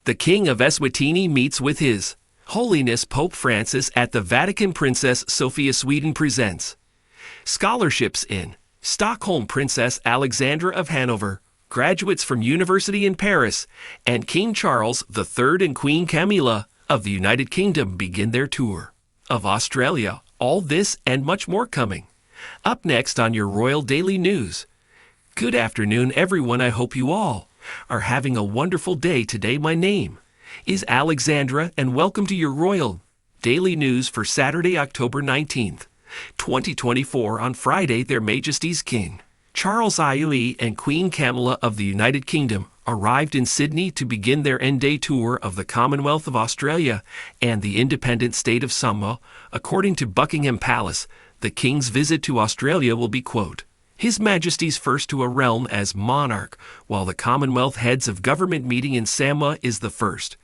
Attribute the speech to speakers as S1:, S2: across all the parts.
S1: The King of Eswatini meets with His Holiness Pope Francis at the Vatican. Princess Sophie of Sweden presents scholarships in Stockholm. Princess Alexandra of Hanover, graduates from University in Paris, and King Charles III and Queen Camilla of the United Kingdom begin their tour of Australia. All this and much more coming up next on your Royal Daily News. Good afternoon, everyone. I hope you all are having a wonderful day today. My name is Alexandra, and welcome to your Royal Daily News for Saturday, October 19th, 2024. On Friday, Their Majesties King Charles III and Queen Camilla of the United Kingdom arrived in Sydney to begin their end-day tour of the Commonwealth of Australia and the independent state of Samoa. According to Buckingham Palace, the King's visit to Australia will be, quote, His Majesty's first to a realm as monarch, while the Commonwealth Heads of Government meeting in Samoa is the first.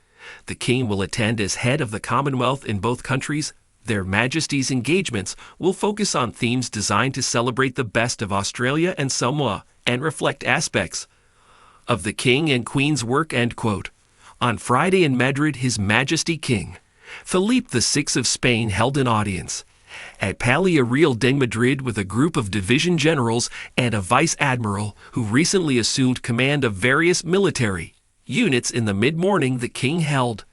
S1: The King will attend as head of the Commonwealth in both countries. Their Majesties' engagements will focus on themes designed to celebrate the best of Australia and Samoa and reflect aspects of the King and Queen's work, end quote. On Friday in Madrid, His Majesty King Philippe VI of Spain held an audience at Palais Real de Madrid with a group of division generals and a vice admiral who recently assumed command of various military units. In the mid-morning, the King held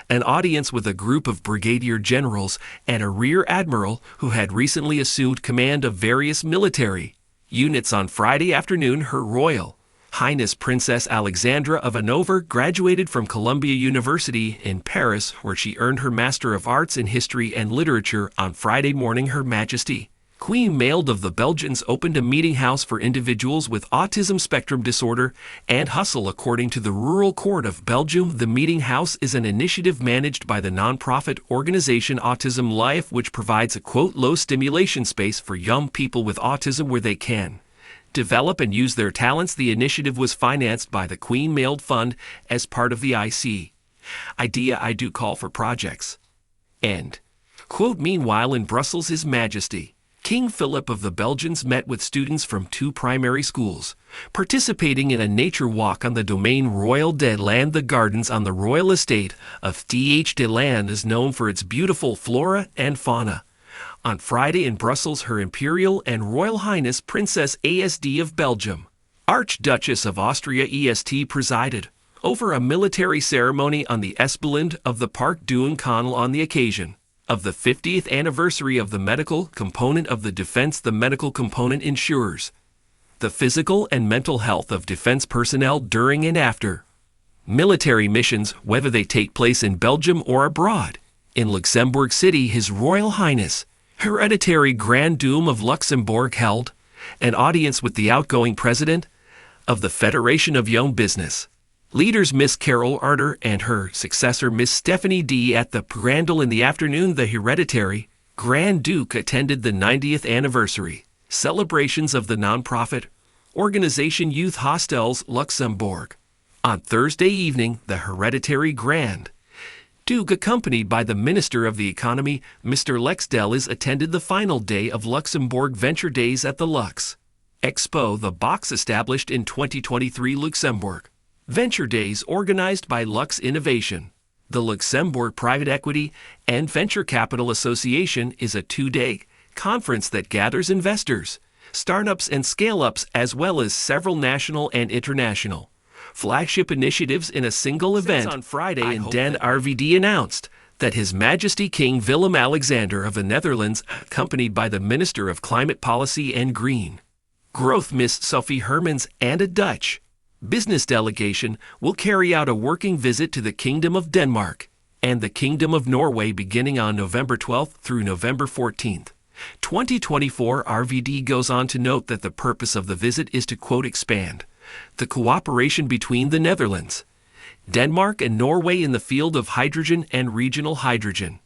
S1: an audience with a group of brigadier generals and a rear admiral who had recently assumed command of various military units. On Friday afternoon, Her Royal Highness Princess Alexandra of Hanover graduated from Columbia University in Paris, where she earned her Master of Arts in History and Literature. On Friday morning, Her Majesty Queen Mailed of the Belgians opened a meeting house for individuals with autism spectrum disorder and hustle. According to the Rural Court of Belgium, the meeting house is an initiative managed by the non-profit organization Autism Life, which provides a, quote, low stimulation space for young people with autism where they can develop and use their talents. The initiative was financed by the Queen Mailed Fund as part of the IDEA I Do Call for projects. End quote. Meanwhile, in Brussels, His Majesty King Philip of the Belgians met with students from 2 primary schools, participating in a nature walk on the domain Royal de Land. The gardens on the royal estate of de Land is known for its beautiful flora and fauna. On Friday in Brussels, Her Imperial and Royal Highness Princess ASD of Belgium, Archduchess of Austria EST, presided over a military ceremony on the Esplanade of the Parc du Canal on the occasion of the 50th anniversary of the medical component of the defense. The medical component ensures the physical and mental health of defense personnel during and after military missions, whether they take place in Belgium or abroad. In Luxembourg City, His Royal Highness Hereditary Grand Duke of Luxembourg held an audience with the outgoing president of the Federation of Young Business Leaders, Miss Carol Arter, and her successor, Miss Stephanie D. At the Grandel in the afternoon, the Hereditary Grand Duke attended the 90th anniversary celebrations of the nonprofit organization Youth Hostels Luxembourg. On Thursday evening, the Hereditary Grand Duke, accompanied by the Minister of the Economy, Mr. Lex Delis, attended the final day of Luxembourg Venture Days at the Lux Expo, the box established in 2023. Luxembourg Venture Days, organized by Lux Innovation, the Luxembourg Private Equity and Venture Capital Association, is a 2-day conference that gathers investors, startups, and scale-ups, as well as several national and international flagship initiatives in a single event. On Friday in Den RVD announced that His Majesty King Willem-Alexander of the Netherlands, accompanied by the Minister of Climate Policy and Green Growth, Miss Sophie Hermans, and a Dutch business delegation, will carry out a working visit to the Kingdom of Denmark and the Kingdom of Norway beginning on November 12th through November 14th, 2024. RVD goes on to note that the purpose of the visit is to, quote, expand the cooperation between the Netherlands, Denmark, and Norway in the field of hydrogen and regional hydrogen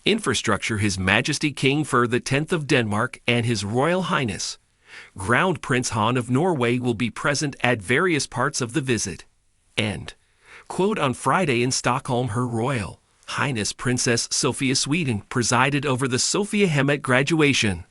S1: infrastructure. His Majesty King Fur X of Denmark and His Royal Highness Ground Prince Han of Norway will be present at various parts of the visit. End quote. On Friday in Stockholm, Her Royal Highness Princess Sophie of Sweden presided over the Sophia Hemmet graduation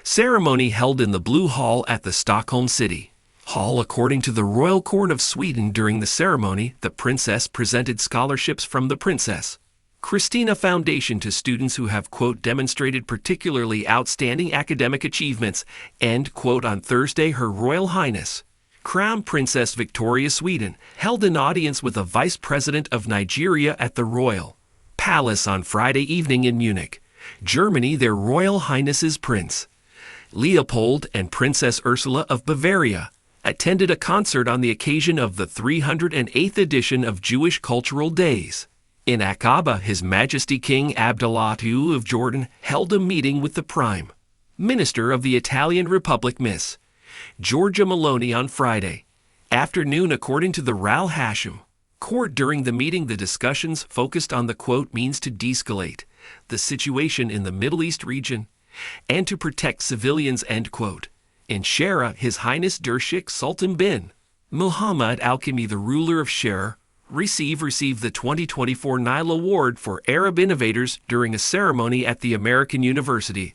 S1: ceremony held in the Blue Hall at the Stockholm City Hall. According to the Royal Court of Sweden, during the ceremony, the princess presented scholarships from the Princess Christina Foundation to students who have, quote, demonstrated particularly outstanding academic achievements, end quote. On Thursday, Her Royal Highness Crown Princess Victoria Sweden held an audience with the Vice President of Nigeria at the Royal Palace on Friday evening in Munich, Germany. Their Royal Highnesses Prince Leopold and Princess Ursula of Bavaria attended a concert on the occasion of the 308th edition of Jewish Cultural Days. In Aqaba, His Majesty King Abdullah II of Jordan held a meeting with the Prime Minister of the Italian Republic, Miss Giorgia Meloni, on Friday afternoon, according to the Ral Hashim court. During the meeting, the discussions focused on the, quote, means to de-escalate the situation in the Middle East region and to protect civilians, end quote. In Shara, His Highness Sheikh Sultan bin Muhammad Al-Khami, the ruler of Shara, received the 2024 Nile Award for Arab Innovators during a ceremony at the American University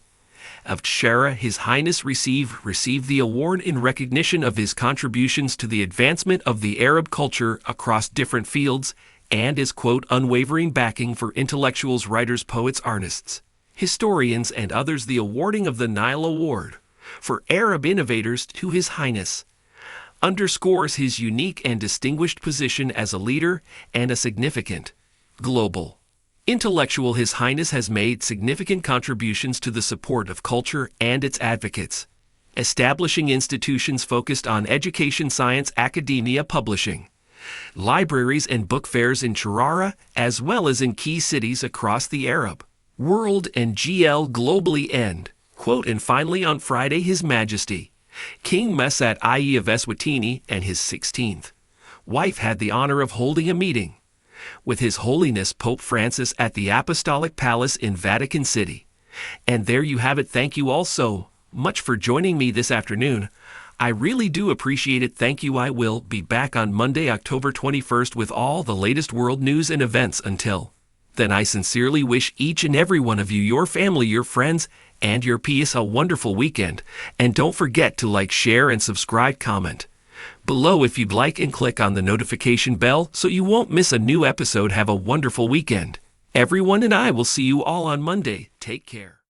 S1: of Shara. His Highness received the award in recognition of his contributions to the advancement of the Arab culture across different fields and his, quote, unwavering backing for intellectuals, writers, poets, artists, historians, and others. The awarding of the Nile Award for Arab Innovators to His Highness underscores his unique and distinguished position as a leader and a significant global intellectual. His Highness has made significant contributions to the support of culture and its advocates, establishing institutions focused on education, science, academia, publishing, libraries, and book fairs in Cherara, as well as in key cities across the Arab world and globally, end quote. And finally, on Friday, His Majesty King Mesat I of Eswatini and his 16th wife had the honor of holding a meeting with His Holiness Pope Francis at the Apostolic Palace in Vatican City. And there you have it. Thank you all so much for joining me this afternoon. I really do appreciate it. Thank you. I will be back on Monday, October 21st with all the latest world news and events. Until then, I sincerely wish each and every one of you, your family, your friends, and your peace a wonderful weekend. And don't forget to like, share, and subscribe, comment below if you'd like, and click on the notification bell so you won't miss a new episode. Have a wonderful weekend, everyone, and I will see you all on Monday. Take care.